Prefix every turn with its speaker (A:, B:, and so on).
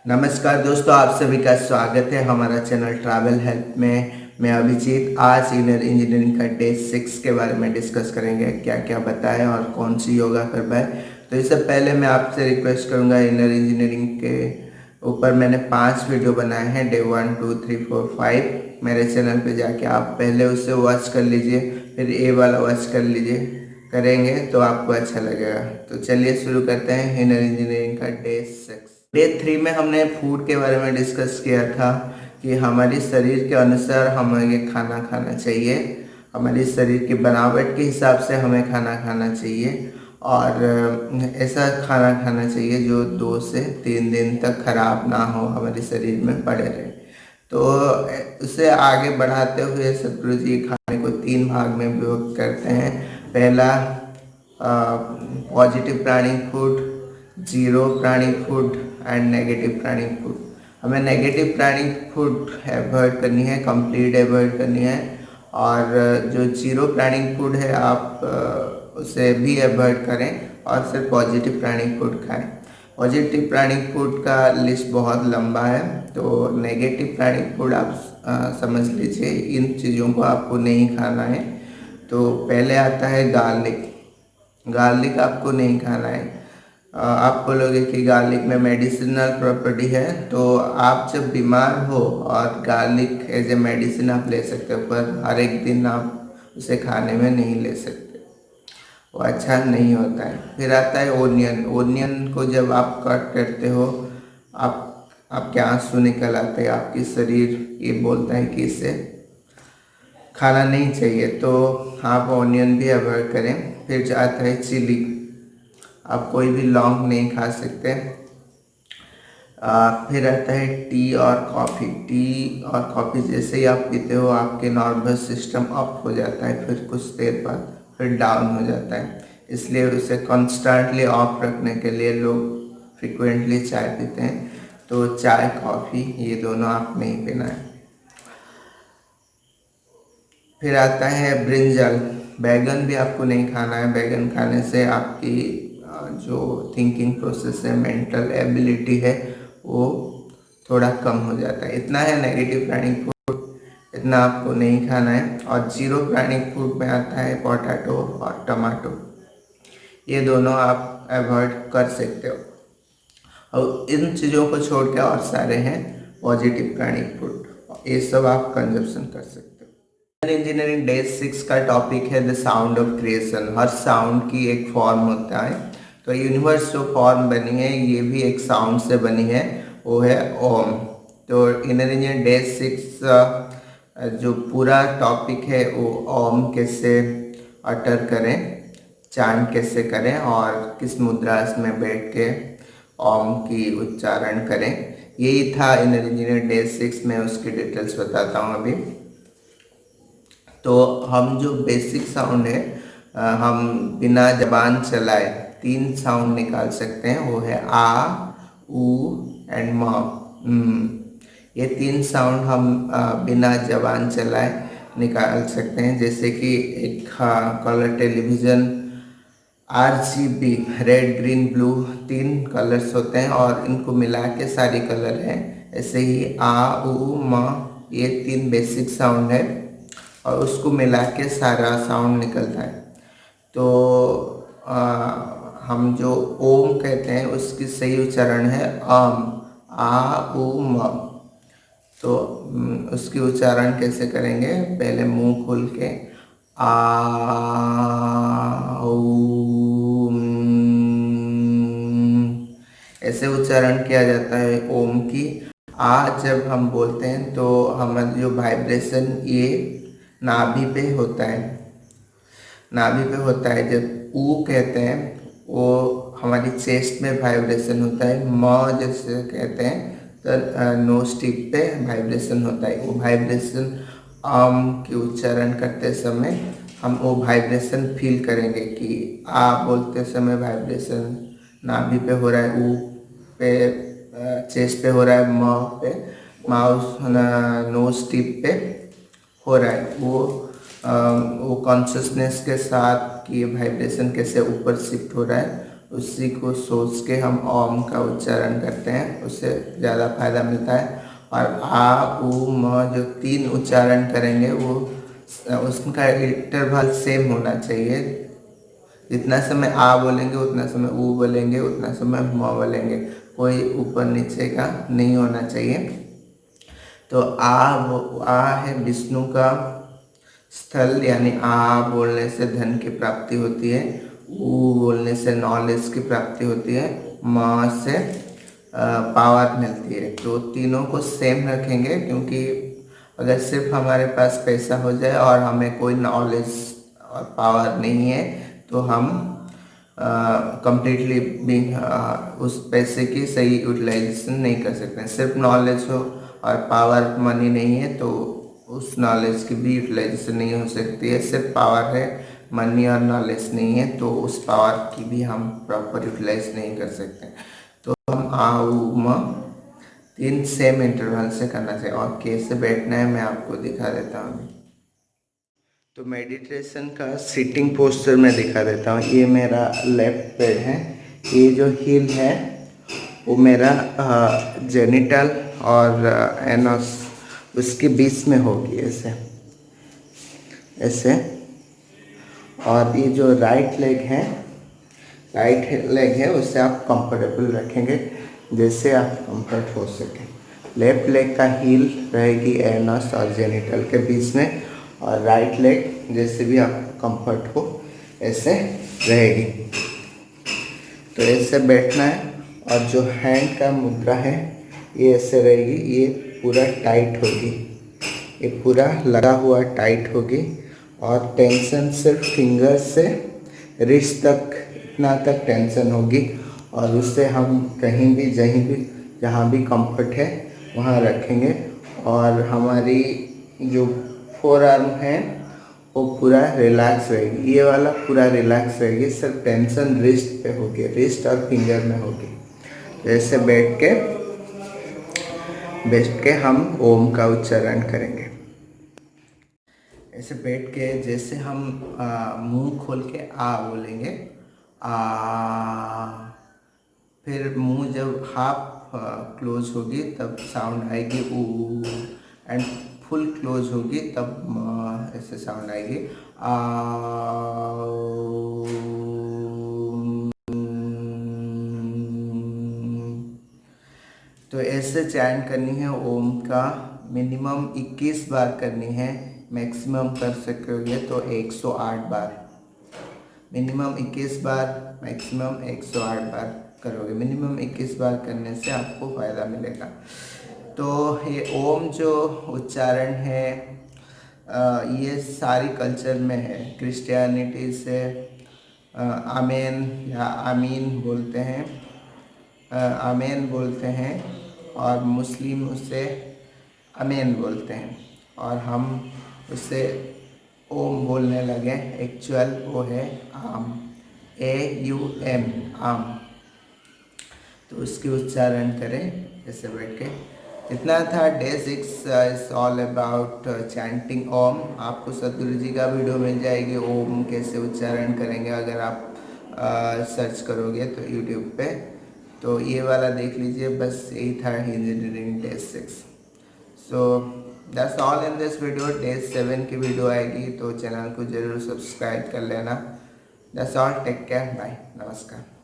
A: नमस्कार दोस्तों, आप सभी का स्वागत है हमारा चैनल ट्रैवल हेल्प में। मैं अभिजीत। आज इनर इंजीनियरिंग का डे 6 के बारे में डिस्कस करेंगे, क्या क्या बताएं और कौन सी योगा करवाएं। तो इससे पहले मैं आपसे रिक्वेस्ट करूंगा, इनर इंजीनियरिंग के ऊपर मैंने 5 वीडियो बनाए हैं, डे 1, 2, 3, 4, 5। मेरे चैनल पे जाके आप पहले उससे वॉच कर लीजिए, फिर ये वाला वॉच कर लीजिए। करेंगे तो आपको अच्छा लगेगा। तो चलिए शुरू करते हैं इनर इंजीनियरिंग का डे 6। डे 3 में हमने फूड के बारे में डिस्कस किया था कि हमारे शरीर के अनुसार हमें खाना खाना चाहिए, हमारे शरीर की बनावट के हिसाब से हमें खाना खाना चाहिए और ऐसा खाना खाना चाहिए जो 2 से 3 दिन तक खराब ना हो, हमारे शरीर में पड़े रहे। तो उसे आगे बढ़ाते हुए सतगुरु जी खाने को 3 भाग में विभक्त करते हैं। पहला positive pranic food, zero pranic food and negative pranic food. हमें नेगेटिव प्राणिक फूड अवॉइड करनी है, कंप्लीट अवॉइड करनी है। और जो जीरो प्राणिक फूड है आप उसे भी अवॉइड करें और सिर्फ पॉजिटिव प्राणिक फूड खाएं। पॉजिटिव प्राणिक फूड का लिस्ट बहुत लंबा है, तो नेगेटिव प्राणिक फूड आप समझ लीजिए, इन चीज़ों को आपको नहीं खाना है। तो पहले आता है गार्लिक। गार्लिक आपको नहीं खाना है। आप बोलोगे कि गार्लिक में मेडिसिनल प्रॉपर्टी है, तो आप जब बीमार हो और गार्लिक एज ए मेडिसिन आप ले सकते हो, पर हर एक दिन आप उसे खाने में नहीं ले सकते, वो अच्छा नहीं होता है। फिर आता है ओनियन। ओनियन को जब आप कट करते हो, आप आपके आंसू निकल आते हैं, आपकी शरीर ये बोलता है कि इसे खाना नहीं चाहिए, तो आप ऑनियन भी अवॉइड करें। फिर जाता है चिली। आप कोई भी लौंग नहीं खा सकते। फिर आता है टी और कॉफ़ी। टी और कॉफ़ी जैसे ही आप पीते हो, आपके नर्वस सिस्टम अप हो जाता है, फिर कुछ देर बाद फिर डाउन हो जाता है। इसलिए उसे कॉन्स्टेंटली ऑफ रखने के लिए लोग फ्रिक्वेंटली चाय पीते हैं। तो चाय, कॉफ़ी ये दोनों आप नहीं पीना है। फिर आता है ब्रिंजल। बैगन भी आपको नहीं खाना है। बैगन खाने से आपकी जो थिंकिंग प्रोसेस है, मेंटल एबिलिटी है, वो थोड़ा कम हो जाता है। इतना है नेगेटिव प्राणिक फूड, इतना आपको नहीं खाना है। और जीरो प्राणिक फूड में आता है पोटैटो और टमाटो। ये दोनों आप अवॉइड कर सकते हो। और इन चीज़ों को छोड़ के और सारे हैं पॉजिटिव प्राणिक फूड, ये सब आप कंजप्शन कर सकते हो। इंजीनियरिंग डे 6 का टॉपिक है the sound of creation. Her sound की एक फॉर्म होता है, तो यूनिवर्स जो फॉर्म बनी है ये भी एक साउंड से बनी है, वो है ओम। तो इनर इंजीनियरिंग डे 6 जो पूरा टॉपिक है वो ओम कैसे अटर करें, चांट कैसे करें और किस मुद्रास में बैठ के ओम की उच्चारण करें, यही था इनर इंजीनियरिंग डे 6 में। उसकी डिटेल्स बताता हूँ अभी। तो हम जो बेसिक साउंड है, हम बिना जबान चलाए 3 साउंड निकाल सकते हैं, वो है आ, ऊ एंड म। ये 3 साउंड हम बिना जबान चलाए निकाल सकते हैं। जैसे कि एक colour television, RGB, red, green, blue, 3 colours होते हैं और इनको मिला के सारे कलर हैं। ऐसे ही आ, ऊ, म, ये 3 बेसिक साउंड है और उसको मिला के सारा साउंड निकलता है। तो हम जो ओम कहते हैं उसकी सही उच्चारण है अम, आ, ऊ, म। तो उसकी उच्चारण कैसे करेंगे, पहले मुंह खोल के आ, ऊ, ऐसे उच्चारण किया जाता है ओम की। आ जब हम बोलते हैं तो हमारी जो वाइब्रेशन ये नाभि पे होता है, नाभि पे होता है। जब ऊ कहते हैं वो हमारी चेस्ट में वाइब्रेशन होता है। म जैसे कहते हैं तो नोज टिप पे वाइब्रेशन होता है। वो वाइब्रेशन आम के उच्चारण करते समय हम वो वाइब्रेशन फील करेंगे कि आ बोलते समय वाइब्रेशन नाभि पे हो रहा है, ऊ पे चेस्ट पे हो रहा है, म पे माउस नोज टिप पे हो रहा है। वो कॉन्शियसनेस के साथ कि वाइब्रेशन कैसे ऊपर शिफ्ट हो रहा है उसी को सोच के हम ओम का उच्चारण करते हैं, उससे ज़्यादा फायदा मिलता है। और आ उ म जो 3 उच्चारण करेंगे वो उसका इंटरवल सेम होना चाहिए। जितना समय आ बोलेंगे उतना समय ऊ बोलेंगे, उतना समय म बोलेंगे, कोई ऊपर नीचे का नहीं होना चाहिए। तो आ है विष्णु का स्थल, यानी आ बोलने से धन की प्राप्ति होती है, ऊ बोलने से नॉलेज की प्राप्ति होती है, म से पावर मिलती है। तो तीनों को सेम रखेंगे, क्योंकि अगर सिर्फ हमारे पास पैसा हो जाए और हमें कोई नॉलेज और पावर नहीं है तो हम कंप्लीटली भी उस पैसे की सही यूटिलाइजेशन नहीं कर सकते। सिर्फ नॉलेज हो और पावर मनी नहीं है तो उस नॉलेज की भी यूटिलाइजेशन नहीं हो सकती है। सिर्फ पावर है, मनी और नॉलेज नहीं है तो उस पावर की भी हम प्रॉपर यूटिलाइज नहीं कर सकते। तो हम आ उ म 3 सेम इंटरवल से करना चाहिए। और कैसे बैठना है मैं आपको दिखा देता हूँ। तो मेडिटेशन का सिटिंग पोस्चर में दिखा देता हूँ। ये मेरा लेफ्ट पैर है, ये जो हील है वो मेरा जेनिटल और एनोस उसके बीच में होगी, ऐसे ऐसे। और ये जो राइट लेग है उससे आप कंफर्टेबल रखेंगे, जैसे आप कंफर्ट हो सके। लेफ्ट लेग का हील रहेगी एनस और जेनिटल के बीच में, और राइट लेग जैसे भी आप कंफर्ट हो ऐसे रहेगी। तो ऐसे बैठना है। और जो हैंड का मुद्रा है ये ऐसे रहेगी, ये पूरा टाइट होगी, ये पूरा लगा हुआ टाइट होगी। और टेंशन सिर्फ फिंगर से रिस्ट तक, इतना तक टेंशन होगी। और उससे हम कहीं भी जहाँ भी कंफर्ट है वहाँ रखेंगे। और हमारी जो फोर आर्म है वो पूरा रिलैक्स रहेगी, ये वाला पूरा रिलैक्स रहेगी। सिर्फ टेंशन रिस्ट पे होगी, रिस्ट और फिंगर में होगी। तो ऐसे बैठ के हम ओम का उच्चारण करेंगे। ऐसे बैठ के जैसे हम मुंह खोल के आ बोलेंगे, आ, फिर मुंह जब हाफ क्लोज होगी तब साउंड आएगी ऊ, एंड फुल क्लोज होगी तब ऐसे साउंड आएगी आ। तो ऐसे चैंट करनी है ओम का, मिनिमम 21 बार करनी है। मैक्सिमम कर सकोगे तो 108 बार, मिनिमम 21 बार, मैक्सिमम 108 बार करोगे। मिनिमम 21 बार करने से आपको फ़ायदा मिलेगा। तो ये ओम जो उच्चारण है ये सारी कल्चर में है। क्रिश्चियनिटी से आमेन या आमीन बोलते हैं, आमेन बोलते हैं, और मुस्लिम उसे अमेन बोलते हैं, और हम उसे ओम बोलने लगे। एक्चुअल वो है आम, AUM, आम। तो उसके उच्चारण करें ऐसे बैठ के। इतना था day 6 is all about chanting Om. आपको सदगुरु जी का वीडियो मिल जाएगी ओम कैसे उच्चारण करेंगे, अगर आप सर्च करोगे तो यूट्यूब पे। तो ये वाला देख लीजिए, बस यही था engineering day 6। So that's all in this video. Day 7 की वीडियो आएगी तो चैनल को ज़रूर सब्सक्राइब कर लेना। That's all, take care, bye, नमस्कार।